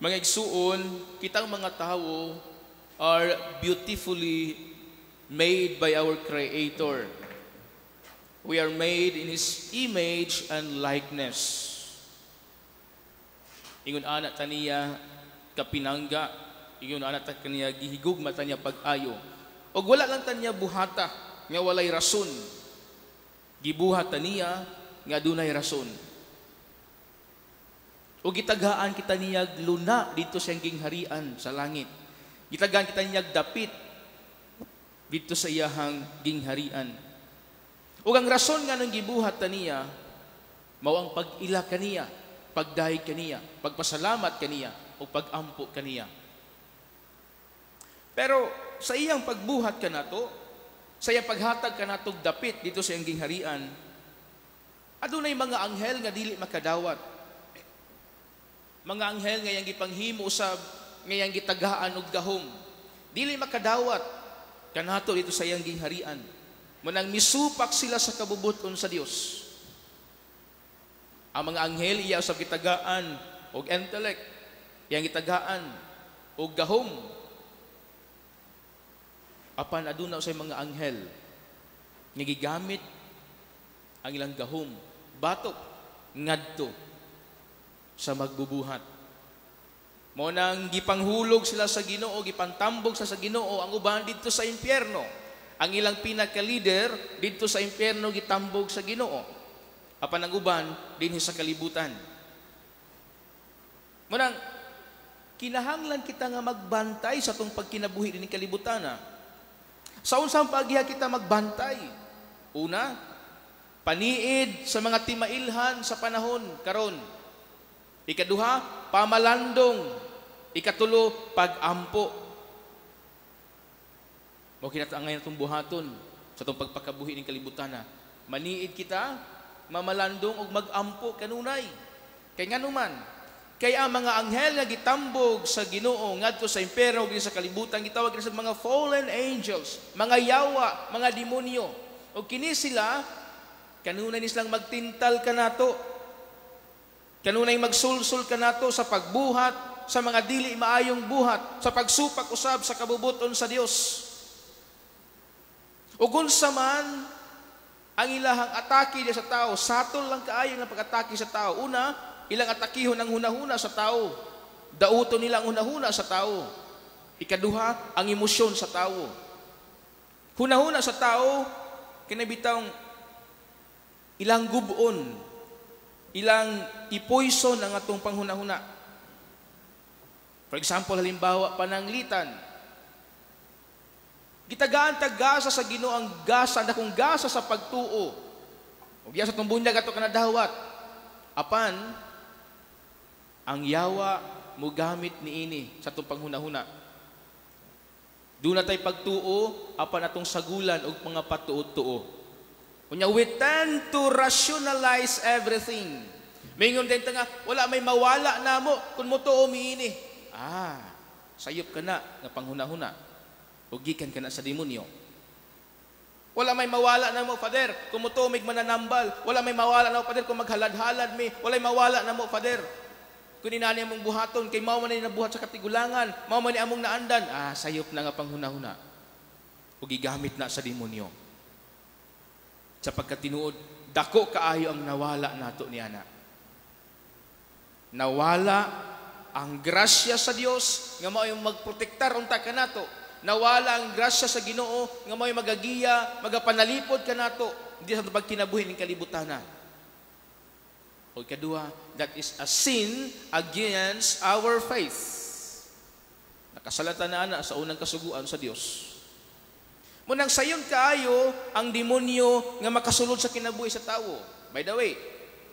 Mga igsuon, kitang mga tao are beautifully made by our Creator. We are made in His image and likeness. Ingon anak taniya kapinangga, ingon anak taniya gihigugma taniya pag-ayo. Og wala lang taniya buhata nga walay rason. Gibuhat taniya nga dunay rason. O gitagaan kita niyag luna dito sa gingharian sa langit. Gitagaan kita niyag dapit dito sa iyahang gingharian. O ang rason nga nang gibuhat taniya, mao ang pag-ila kaniya, pagdahig kaniya, pagpasalamat kaniya, o pag-ampo kaniya. Pero sa iyang pagbuhat kanato, sa iyang paghatag kanatog dapit dito sa iyang gingharian, adunay mga anghel nga dili makadawat. Mga anghel nga yang gipanghimo usab, nga yang gitagaan og gahom. Dili makadawat kanato dito sa iyang gingharian. Manang misupak sila sa kabubuton sa Dios. Ang mga anghel iya usab gitagaan og intellect, yang gitagaan og gahom. Apan aduna sa mga anghel nga gigamit ang ilang gahom, batok ngadto sa magbubuhat. Mo nang gipanghulog sila sa Ginoo, gipantambog sa Ginoo, ang uban dito sa impyerno. Ang ilang pinaka-leader dito sa impyerno gitambog sa Ginoo. Apan ang uban dinhi sa kalibutan. Mo nang kinahanglan kita nga magbantay sa tong pagkinabuhi dinhi kalibutan. Sa unsang paggiha kita magbantay? Una, paniid sa mga timailhan sa panahon karon. Ikaduha, pamalandong. Ikatulo, pag-ampo. Mo kinatangay natong buhaton sa itong pagpakabuhi ng kalibutan. Maniid kita, mamalandong o mag-ampo kanunay. Kay nga naman, kaya ang mga anghel nga gitambog sa Ginoo ngadto sa impyerno ug sa kalibutan gitawag sa mga fallen angels, mga yawa, mga demonyo. O kini sila kanunay ni silang magtintal kanato. Kanunay magsulsul kanato sa pagbuhat, sa mga dili maayong buhat, sa pagsupak usab sa kabubuton sa Dios. Ug unsa man ang ilahang atake sa tao, satol lang kaayo ng pag-atake sa tao. Una, ilang atakihon ang hunahuna sa tao. Dauton nila ang hunahuna sa tao. Ikaduha, ang emosyon sa tao. Hunahuna sa tao, kinabitang ilang gubon, ilang ipoison ang atong panghunahuna. For example, halimbawa, pananglitan. Gitagaan gasa sa Ginoo ang gasa, dakong gasa sa pagtuo. Ug sa atong bunyag ato kanadawat. Apan, ang yawa mo gamit niini sa atong panghunahuna. Doon na tayo pagtuo, apan atong sagulan og mga patuo-tuo. Kunya, we tend to rationalize everything. Mingon din nga, wala may mawala na mo kung mo tuo miini. Sayop ka na nga panghunahuna. O gikan ka na sa demonyo. Wala may mawala na mo, Father, kung mo tumig mananambal. Wala may mawala na mo, Father, kung maghalad-halad mi. Wala may mawala na mo, Father. Kung inani among buhaton, kay mao man ni nabuhat sa katigulangan, mao man ni among naandan. Sayop na nga panghunahuna. O gigamit na sa demonyo. Sa pagkatinuod, dako kaayo ang nawala nato ni ana. Nawala ang grasya sa Dios nga mao yung magprotektar unta kanato. Nawala ang grasya sa Ginoo nga mao'y magagiya, magapanalipod kanato di sa pagkinabuhi ning kalibutan. O kadua, that is a sin against our faith. Nakasalatan na ana sa unang kasuguan sa Dios. Munang sayon kaayo ang demonyo nga makasulod sa kinabuhi sa tawo. By the way,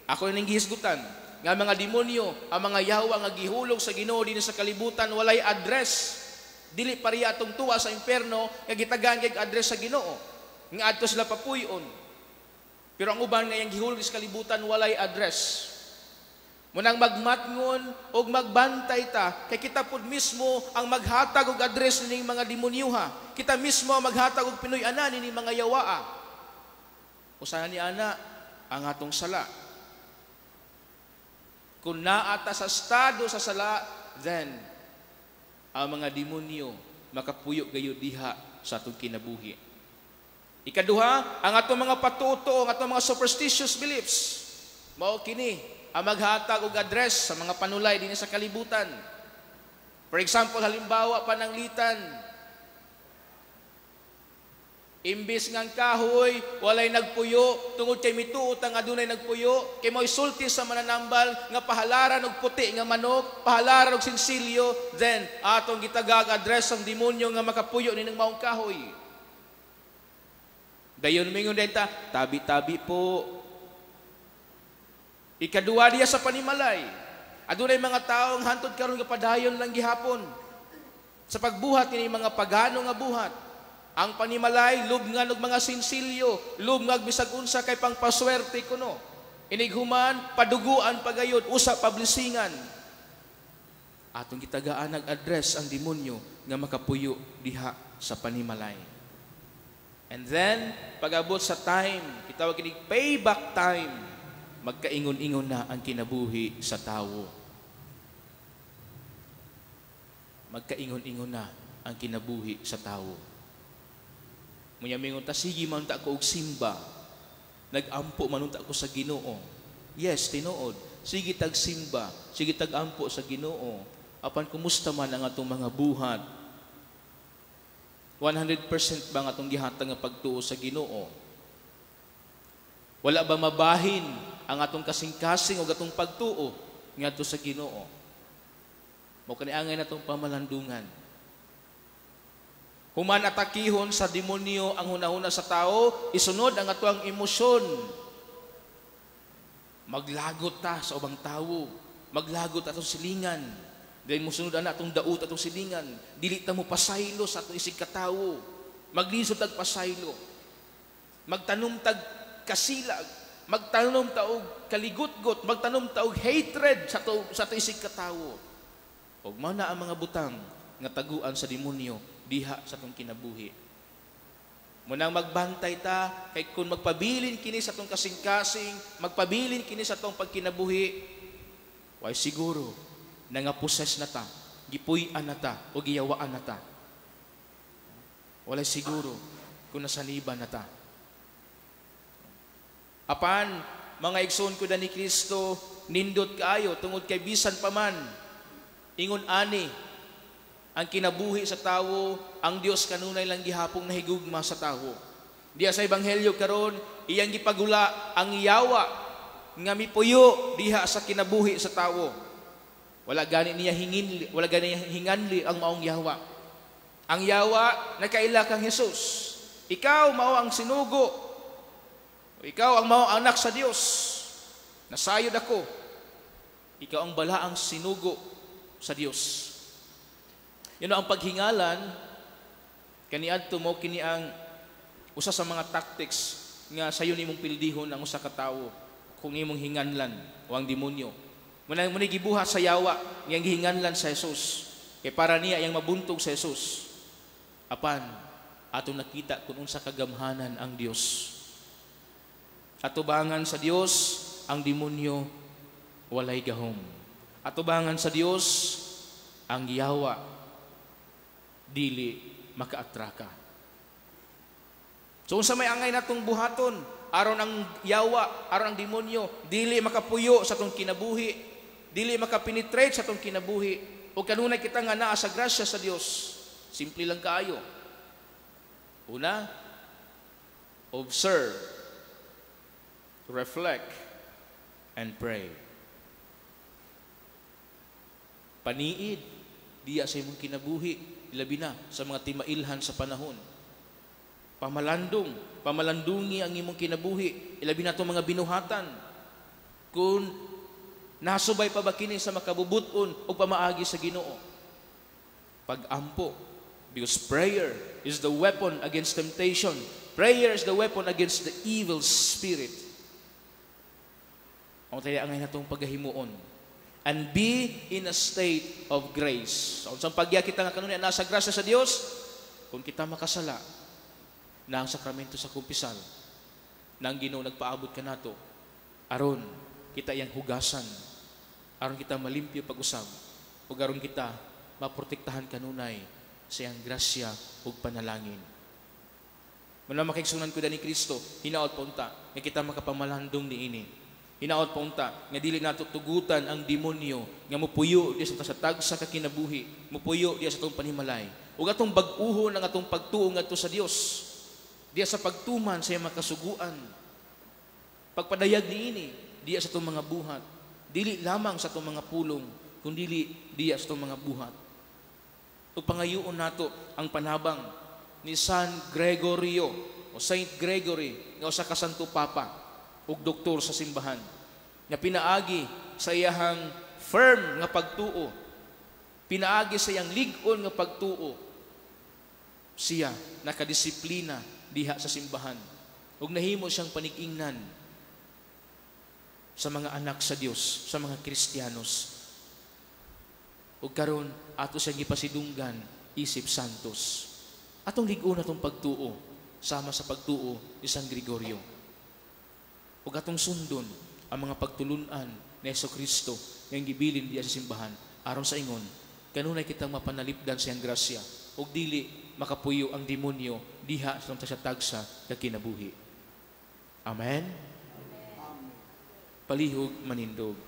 ako ning gihisgutan nga mga demonyo, ang mga yawa nga gihulog sa Ginoo dinhi sa kalibutan walay address. Dili pariya atong tuwa sa impyerno nga gitagaan kay address sa Ginoo. Nga adto sila papuyon. Pero ang uban nga yang gihulog sa kalibutan walay address. Munang magmatngon og magbantay ta kay kita pud mismo ang maghatag og address ning mga demonyuha. Kita mismo ang maghatag og Pinoy-anan ning mga yawaa. Usa ni ana ang atong sala. Kung naata sa estado sa sala, then ang mga demonyo makapuyo gayo diha sa atong kinabuhi. Ikaduha, ang atong mga patuto, ang atong mga superstitious beliefs. Mao kini ang maghatag og address sa mga panulay dinhi sa kalibutan. For example, halimbawa pananglitan. Imbis ngang kahoy, walay nagpuyo, tungod kay mituot ang adunay nagpuyo, kay mo'y sulti sa mananambal, nga pahalaran og puti nga manok, pahalaran og sinsilyo, then atong gitagag address ang demonyo nga makapuyo nining maong kahoy. Dayon mingon denta, tabi-tabi po. Ikaduha diya sa panimalay. Adunay mga taong hantod karon nga padayon lang gihapon sa pagbuhat ni mga pagano nga buhat. Ang panimalay, lubngan og mga sinsilyo, lubngag bisag unsa kay pangpaswerte kuno. Inighuman, paduguan pagayod, usa pablisingan. Atong gitagaan nag-address ang demonyo nga makapuyo diha sa panimalay. And then, pag-abot sa time, kitawag kini payback time, magkaingon-ingon na ang kinabuhi sa tawo. Magkaingon-ingon na ang kinabuhi sa tawo. Munyamingon ta, sige man ta ko og simba. Nag-ampo man ta ko sa Ginoo. Yes, tinuod. Sige tag simba, sige tag ampo sa Ginoo. Apan kumusta man ang atong mga buhat? 100% ba nga atong gihatag nga pagtuo sa Ginoo? Wala ba mabahin ang atong kasing-kasing o atong pagtuo ngadto sa Ginoo? Mao kani angay natong pamalandungan. Human atakihon sa demonyo ang hunahuna sa tao, isunod ang atuang emosyon. Maglagot ta sa ubang tawo, maglagot atong silingan. Dahil musunod na atong daot atong silingan, dili ta mo pasaylo sa atong isig katawo. Maglisod tag pasaylo. Magtanom tag kasilag, magtanom ta og kaligutgot, magtanom ta og hatred sa atong isig katawo. Og mao na ang mga butang nga taguan sa demonyo diha sa atong kinabuhi. Munang magbantay ta, kay kung magpabilin kini sa atong kasing-kasing, magpabilin kini sa atong pagkinabuhi, way siguro, nangaposes na ta, gipuy-an na ta, o giyawaan na ta. Walay siguro, kung nasaniban na ta. Apan, mga igsoon ko na ni Kristo, nindot kaayo, tungod kay bisan paman, ingon ani, ang kinabuhi sa tawo, ang Dios kanunay lang gihapong nahigugma sa tawo. Diya sa ebanghelyo karon, iyang gipagula ang yawa nga mipuyo diha sa kinabuhi sa tawo. Wala gani niya hinganli ang maong yawa. Ang yawa nakaila kang Hesus. Ikaw mao ang sinugo. Ikaw ang mao anak sa Dios. Nasayod ako. Ikaw ang balaang sinugo sa Dios. Yun ang paghingalan, kaniadto mo kini ang usa sa mga tactics nga sayo nimong pildihon ang usa ka tawo kung imong hinganlan o ang demonyo. Muna gibuhat sa yawa nga gihinganlan sa Jesus. Kay para niya yang mabuntog sa Jesus. Apan atong nakita kung unsa kagamhanan ang Dios. Atubangan sa Dios ang demonyo walay gahom. Atubangan sa Dios ang yawa dili makaatraka. So unsa may angay natong buhaton aron ang yawa, aron ang demonyo dili makapuyo sa atong kinabuhi, dili makapenetrate sa atong kinabuhi, o kanunay kita nga naa sa grasya sa Dios. Simple lang kaayo. Una, observe, reflect, and pray. Paniid diya sa imong kinabuhi, ilabi na sa mga timailhan sa panahon. Pamalandungi ang imong kinabuhi, ilabi na itong mga binuhatan. Kung nasubay pa ba kini sa makabubuton o pamaagi sa Ginoo. Pag-ampo. Because prayer is the weapon against temptation. Prayer is the weapon against the evil spirit. Ang tayo angay na itong paghahimuon. And be in a state of grace. So, sa pagya kita nga kanunay nasa grasya sa Dios, kung kita makasala na ang sakramento sa kumpisal, na ang Ginoo nagpaabot ka nato, aron kita yang hugasan, aron kita malimpyo pag-usab, ug aron kita maprotektahan kanunay sa iyang grasya ug panalangin. Muna makigsunan ko ni Kristo, hinaot po unta nga kita makapamalandong niini. Hinaot po unta nga dili nato tugutan ang demonyo nga mupuyo di sa tagsa ka kinabuhi, mupuyo di sa atong panimalay. Ug atong bag-uhon ang atong pagtuo ngadto sa Dios. Diya sa pagtuman sa iyang makasuguan. Pagpadayag niini diya sa atong mga buhat, dili lamang sa atong mga pulong, kundi diya sa atong mga buhat. Ug pangayoon nato ang panabang ni San Gregorio o Saint Gregory nga usa ka santo papa ug doktor sa simbahan nga pinaagi sa iyang firm nga pagtuo, pinaagi sa iyang lig-on nga pagtuo, siya nakadisiplina diha sa simbahan ug nahimo siyang panig-ingnan sa mga anak sa Dios, sa mga Kristiyanos. Ug karon ato siyang gipasidunggan isip santos. Atong lig-on atong pagtuo sama sa pagtuo ni San Gregorio. Ug atong sundon ang mga pagtulunan ni Jesucristo nga gibilin diya sa simbahan aron sa ingon kanunay kitang mapanalipdan sa iyang grasya ug dili makapuyo ang demonyo diha sa tagsa nga kinabuhi. Amen. Palihog manindog.